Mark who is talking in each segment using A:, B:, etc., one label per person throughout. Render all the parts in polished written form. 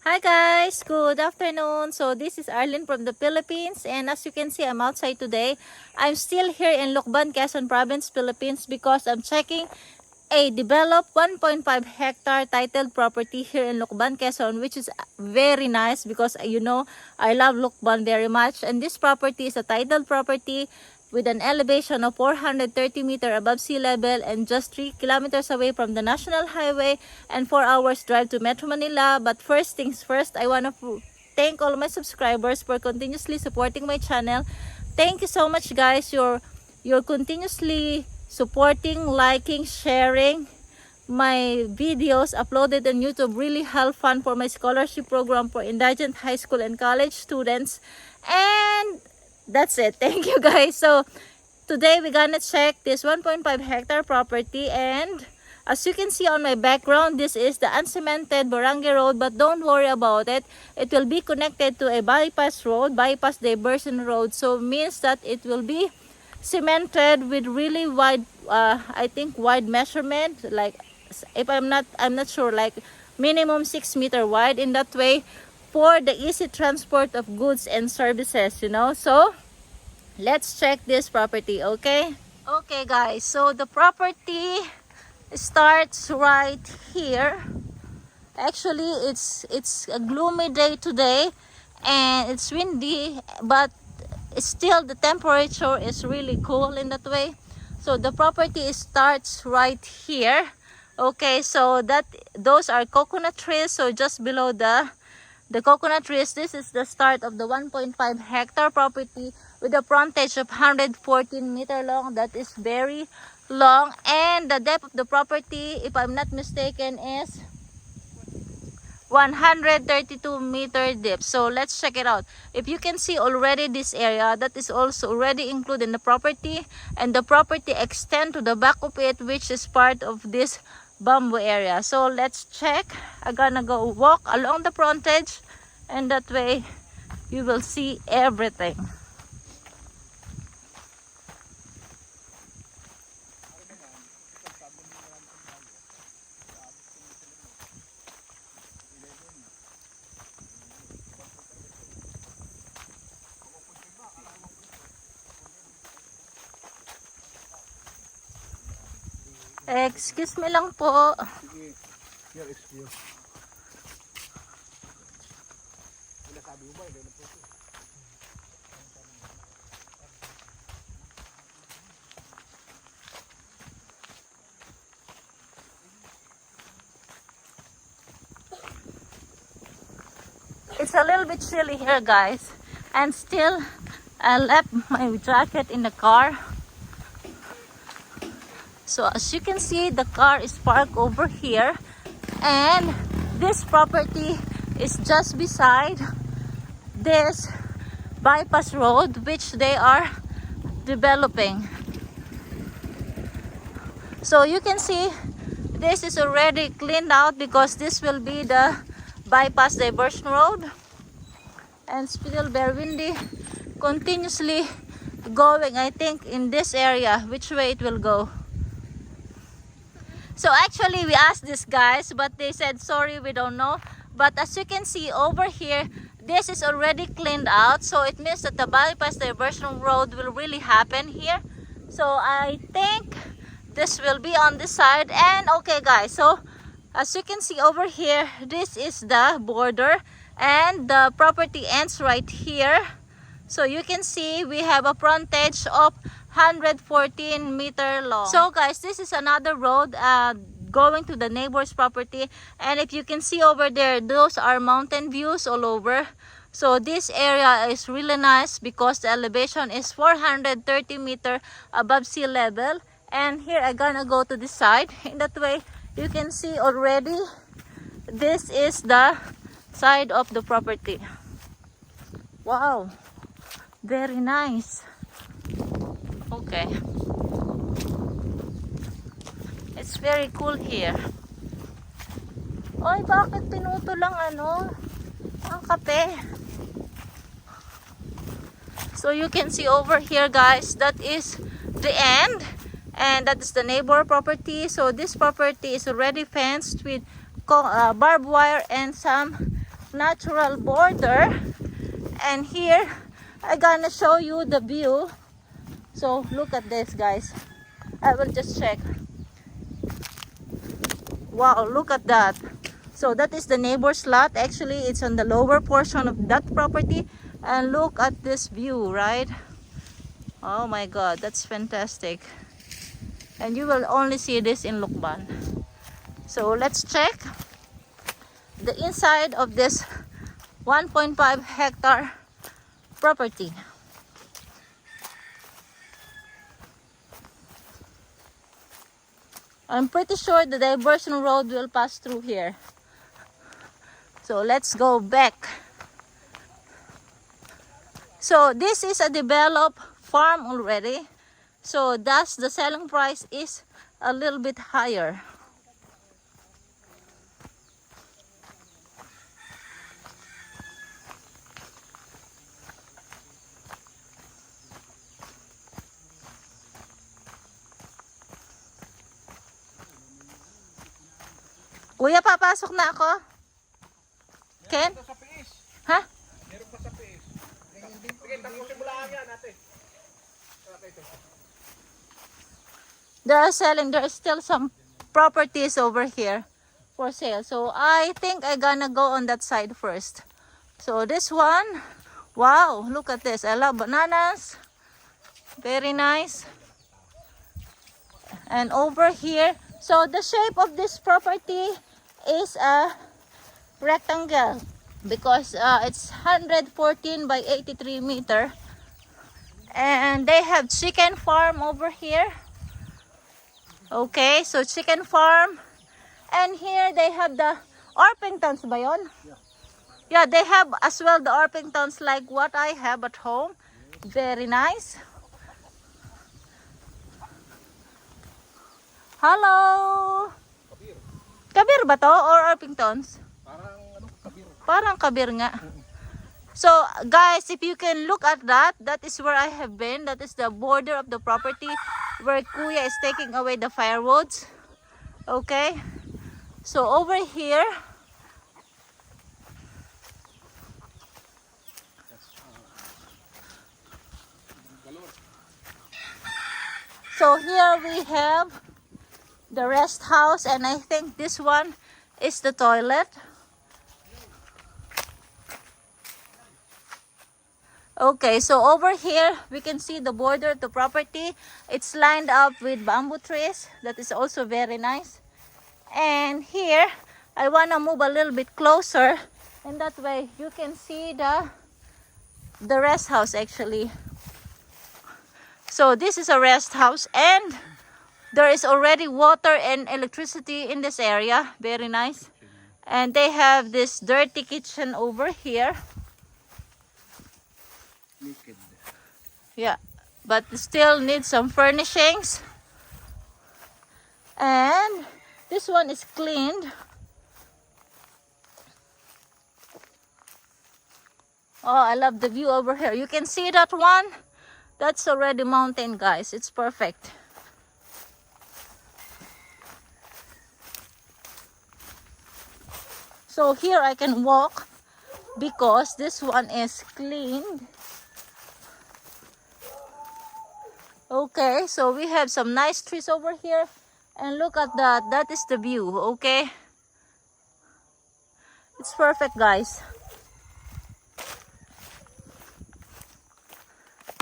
A: Hi guys, good afternoon. So this is Arlene from the Philippines, and as you can see, I'm outside today. I'm still here in LUCBAN Quezon Province, Philippines, because I'm checking a developed 1.5 hectare titled property here in LUCBAN Quezon, which is very nice because I love LUCBAN very much, and this property is a titled property with an elevation of 430 meters above sea level and just 3 kilometers away from the national highway and 4 hours drive to Metro Manila. But first things first, I want to thank all my subscribers for continuously supporting my channel. Thank you so much guys. You're continuously supporting, liking, sharing my videos uploaded on YouTube. Really help fund for my scholarship program for indigent high school and college students. And that's it. Thank you guys. So today we're gonna check this 1.5 hectare property, and as you can see on my background, this is the uncemented barangay road, but don't worry about it. It will be connected to a bypass road, bypass diversion road, so means that it will be cemented with really wide I think wide measurement, like if I'm not sure, like minimum 6 meter wide, in that way for the easy transport of goods and services, so let's check this property. Okay guys, so the property starts right here. Actually it's a gloomy day today and it's windy, but still the temperature is really cool in that way. So the property starts right here. Okay, so those are coconut trees. So just below the coconut trees, this is the start of the 1.5 hectare property with a frontage of 114 meter long. That is very long, and the depth of the property, if I'm not mistaken, is 132 meter deep. So let's check it out. If you can see already, this area that is also already included in the property, and the property extend to the back of it, which is part of this bamboo area. So let's check. I'm gonna go walk along the frontage, and that way you will see everything. Excuse me lang po. It's a little bit chilly here guys, and still I left my jacket in the car. So as you can see, the car is parked over here, and this property is just beside this bypass road which they are developing. So you can see this is already cleaned out because this will be the bypass diversion road, and still very windy, continuously going, I think, in this area, which way it will go. So actually we asked these guys, but they said sorry, we don't know. But as you can see over here, this is already cleaned out, so it means that the bypass diversion road will really happen here. So I think this will be on this side. And okay guys, so as you can see over here, this is the border, and the property ends right here. So you can see we have a frontage of 114 meter long. So guys, this is another road going to the neighbor's property, and if you can see over there, those are mountain views all over. So this area is really nice because the elevation is 430 meter above sea level. And here I'm gonna go to this side. In that way you can see already, this is the side of the property. Wow, very nice. Okay, it's very cool here. Oy, bakit pinuto lang ang kape? So you can see over here guys, that is the end, and that is the neighbor property. So this property is already fenced with barbed wire and some natural border. And here I'm gonna show you the view. So look at this, guys. I will just check. Wow, look at that. So that is the neighbor's lot. Actually, it's on the lower portion of that property. And look at this view, right? Oh my god, that's fantastic. And you will only see this in Lucban. So let's check the inside of this 1.5 hectare property. I'm pretty sure the diversion road will pass through here. So let's go back. So this is a developed farm already. So thus the selling price is a little bit higher. Kuya, papasok na ako. Ken? Ha?
B: Meron pa sa PS. Sige, tapusin mo lang yan, ate.
A: There are still some properties over here for sale. So I think I'm gonna go on that side first. So this one, wow, look at this. I love bananas. Very nice. And over here, so the shape of this property is a rectangle because it's 114 by 83 meter. And they have chicken farm over here. Okay, so chicken farm. And here they have the Orpingtons ba yun? Yeah, they have as well the Orpingtons like what I have at home. Very nice. Hello! Kabir ba to or Orpingtons? Parang kabir nga. So guys, if you can look at that, that is where I have been. That is the border of the property where Kuya is taking away the firewoods. Okay. So over here, so here we have the rest house, and I think this one is the toilet. Okay, so over here we can see the border of the property. It's lined up with bamboo trees. That is also very nice. And here I want to move a little bit closer, and that way you can see the rest house actually. So this is a rest house, and there is already water and electricity in this area. Very nice. And they have this dirty kitchen over here. Yeah, but still needs some furnishings. And this one is cleaned. Oh, I love the view over here. You can see that one. That's already mountain, guys. It's perfect. So here I can walk because this one is cleaned. Okay, so we have some nice trees over here. And look at that. That is the view, okay? It's perfect, guys.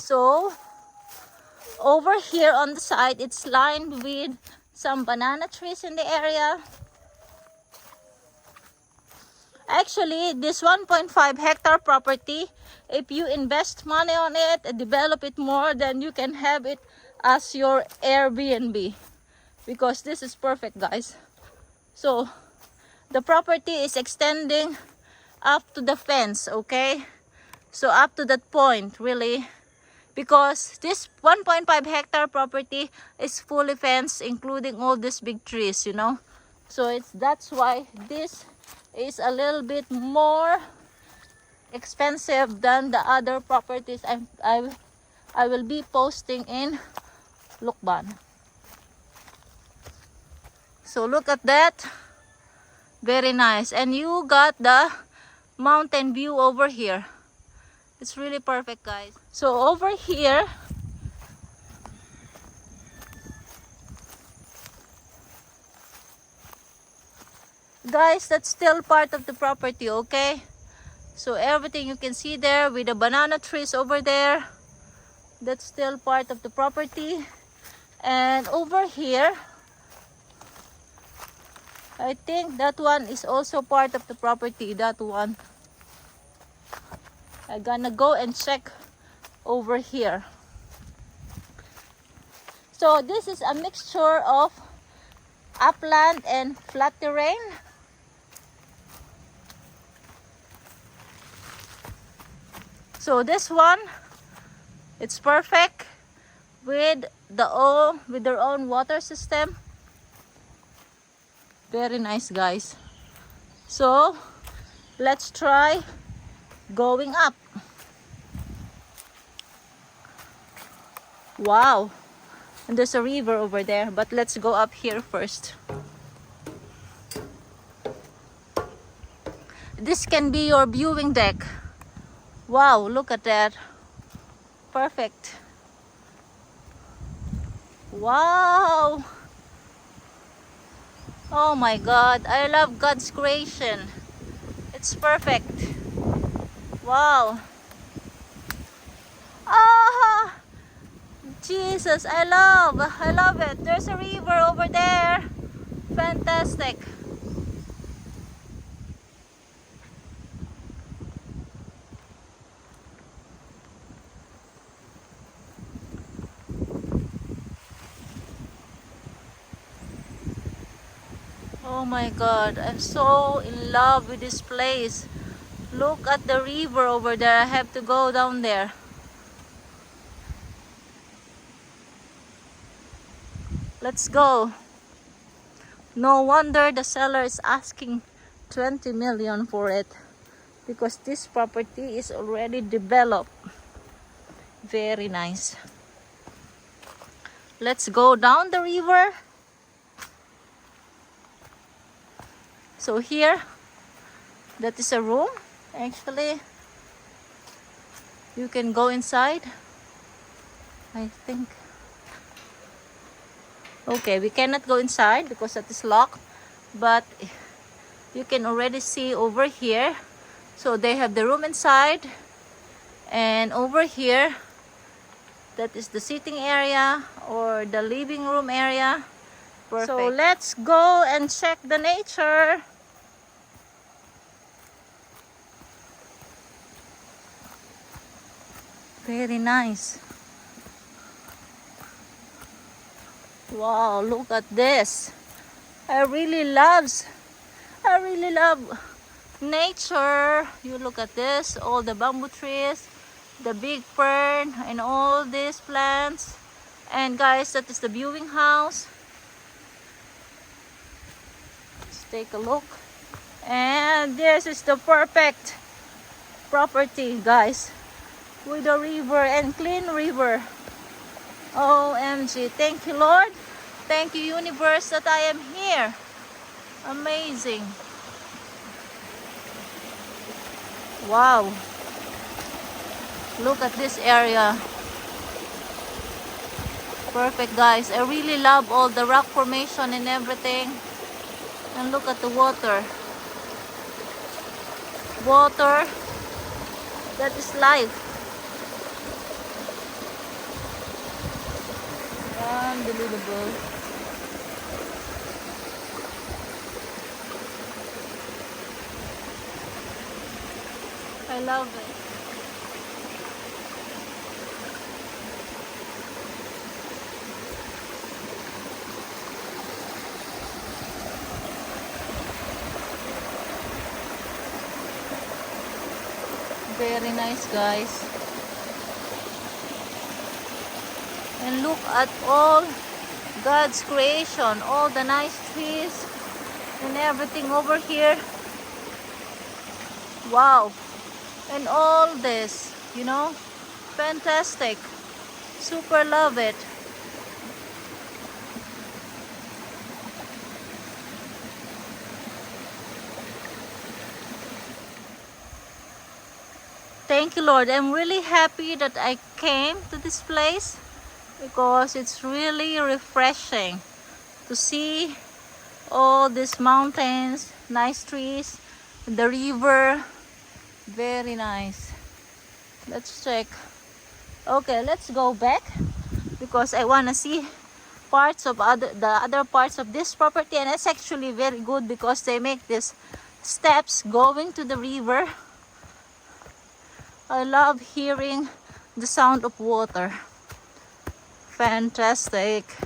A: So over here on the side, it's lined with some banana trees in the area. Actually, this 1.5 hectare property, if you invest money on it and develop it more, then you can have it as your Airbnb. Because this is perfect, guys. So the property is extending up to the fence, okay? So up to that point, really. Because this 1.5 hectare property is fully fenced, including all these big trees, you know. So that's why this is a little bit more expensive than the other properties I will be posting in Lucban. So look at that. Very nice. And you got the mountain view over here. It's really perfect, guys. So over here, guys, that's still part of the property, okay? So everything you can see there with the banana trees over there, that's still part of the property. And over here, I think that one is also part of the property, that one. I'm gonna go and check over here. So this is a mixture of upland and flat terrain. So this one, it's perfect with their own water system. Very nice, guys. So let's try going up. Wow, and there's a river over there, but let's go up here first. This can be your viewing deck. Wow, look at that. Perfect. Wow. Oh my God, I love God's creation. It's perfect. Wow. Ah, Jesus, I love it. There's a river over there. Fantastic. Oh my God, I'm so in love with this place. Look at the river over there. I have to go down there. Let's go. No wonder the seller is asking 20 million for it, because this property is already developed. Very nice. Let's go down the river. So here, that is a room. Actually, you can go inside, I think. Okay, we cannot go inside because that is locked, but you can already see over here. So they have the room inside, and over here, that is the sitting area or the living room area. Perfect. So let's go and check the nature. Very nice. Wow, look at this. I really love nature. You look at this, all the bamboo trees, the big fern, and all these plants. And guys, that is the viewing house. Let's take a look. And this is the perfect property, guys, with a river and clean river. OMG, thank you, Lord. Thank you, universe, that I am here. Amazing. Wow. Look at this area. Perfect, guys. I really love all the rock formation and everything. And look at the water. Water, that is life. Unbelievable. I love it. Very nice, guys. And look at all God's creation, all the nice trees and everything over here. Wow. And all this, you know, fantastic. Super love it. Thank you, Lord. I'm really happy that I came to this place because it's really refreshing to see all these mountains, nice trees, the river. Very nice. Let's check. Okay, let's go back because I want to see parts of the other parts of this property, and it's actually very good because they make these steps going to the river. I love hearing the sound of water. Fantastic.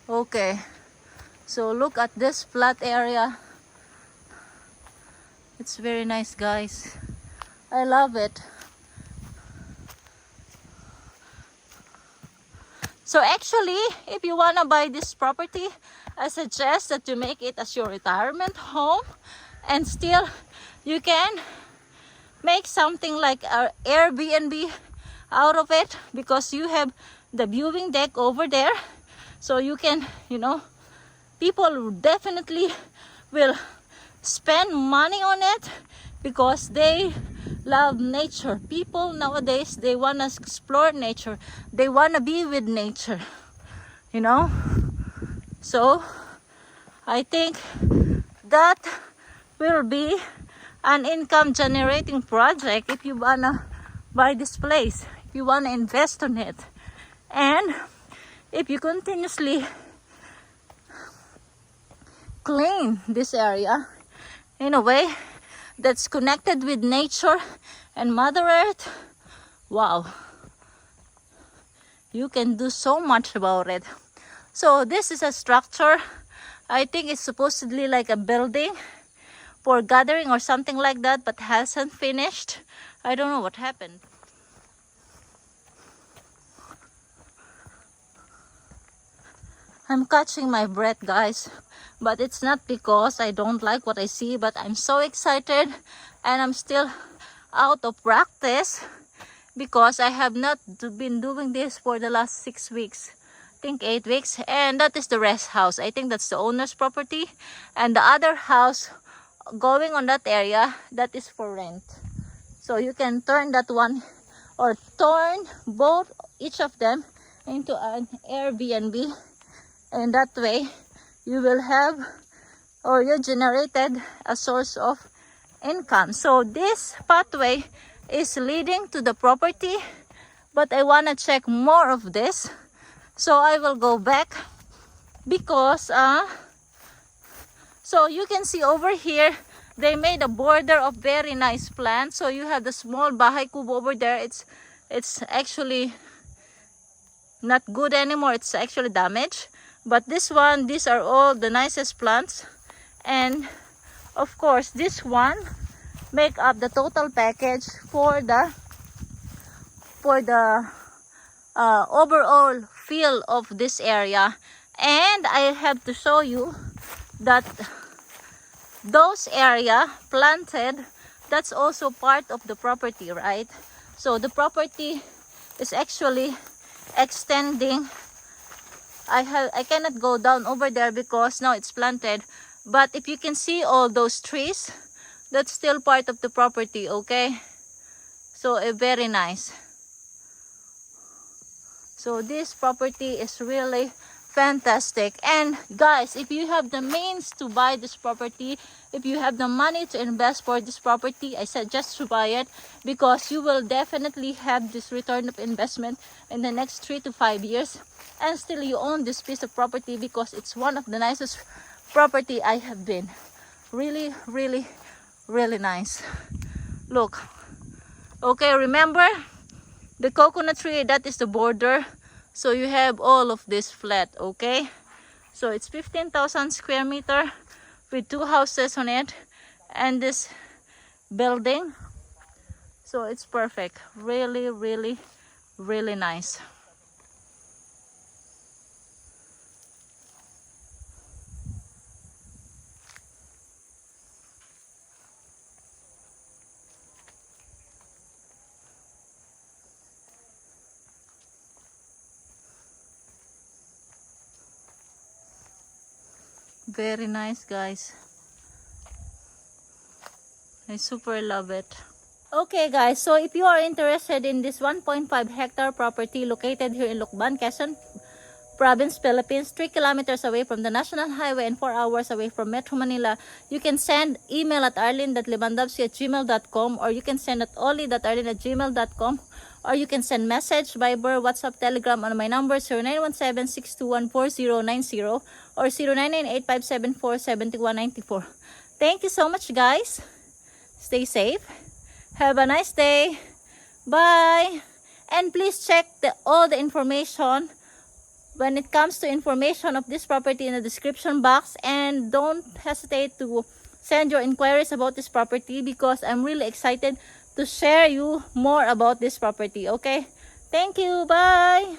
A: Okay, so look at this flat area. It's very nice, guys. I love it. So actually, if you want to buy this property, I suggest that you make it as your retirement home, and still you can make something like an Airbnb out of it because you have the viewing deck over there. So you can, people definitely will spend money on it because they love nature. People nowadays, they want to explore nature. They want to be with nature, So I think that will be an income generating project if you want to buy this place, if you want to invest on it. And if you continuously clean this area in a way that's connected with nature and Mother Earth, wow, you can do so much about it. So this is a structure. I think it's supposedly like a building for gathering or something like that, but hasn't finished. I don't know what happened. I'm catching my breath, guys, but it's not because I don't like what I see, but I'm so excited and I'm still out of practice because I have not been doing this for the last 6 weeks. I think 8 weeks. And that is the rest house. I think that's the owner's property, and the other house going on that area, that is for rent. So you can turn that one or turn both, each of them, into an Airbnb. And that way you will have, or you generated a source of income. So this pathway is leading to the property, but I want to check more of this. So I will go back because so you can see over here they made a border of very nice plants. So you have the small bahay kubo over there. It's actually not good anymore. It's actually damaged. But this one, these are all the nicest plants. And of course this one make up the total package for the overall feel of this area. And I have to show you that those area planted, that's also part of the property, right? So the property is actually extending. I cannot go down over there because now it's planted, but if you can see all those trees, that's still part of the property. Okay, so very nice. So this property is really fantastic. And guys, if you have the means to buy this property, if you have the money to invest for this property, I suggest to buy it because you will definitely have this return of investment in the next 3 to 5 years, and still you own this piece of property because it's one of the nicest property I have been. Really, really, really nice. Look. Okay, remember the coconut tree, that is the border. So you have all of this flat. Okay, so it's 15,000 square meter with 2 houses on it and this building. So it's perfect. Really, really, really nice. Very nice, guys. I super love it. Okay, guys, so if you are interested in this 1.5 hectare property located here in Lucban, Quezon Province, Philippines, 3 kilometers away from the National Highway and 4 hours away from Metro Manila, you can send email at arlene.lewandowski@gmail.com, or you can send at oli.arlene@gmail.com, or you can send message, Viber, WhatsApp, Telegram on my number 0917-621-4090 or 0998-574-7194. Thank you so much, guys. Stay safe. Have a nice day. Bye. And please check all the information when it comes to information of this property in the description box, and don't hesitate to send your inquiries about this property because I'm really excited to share you more about this property. Okay, thank you. Bye.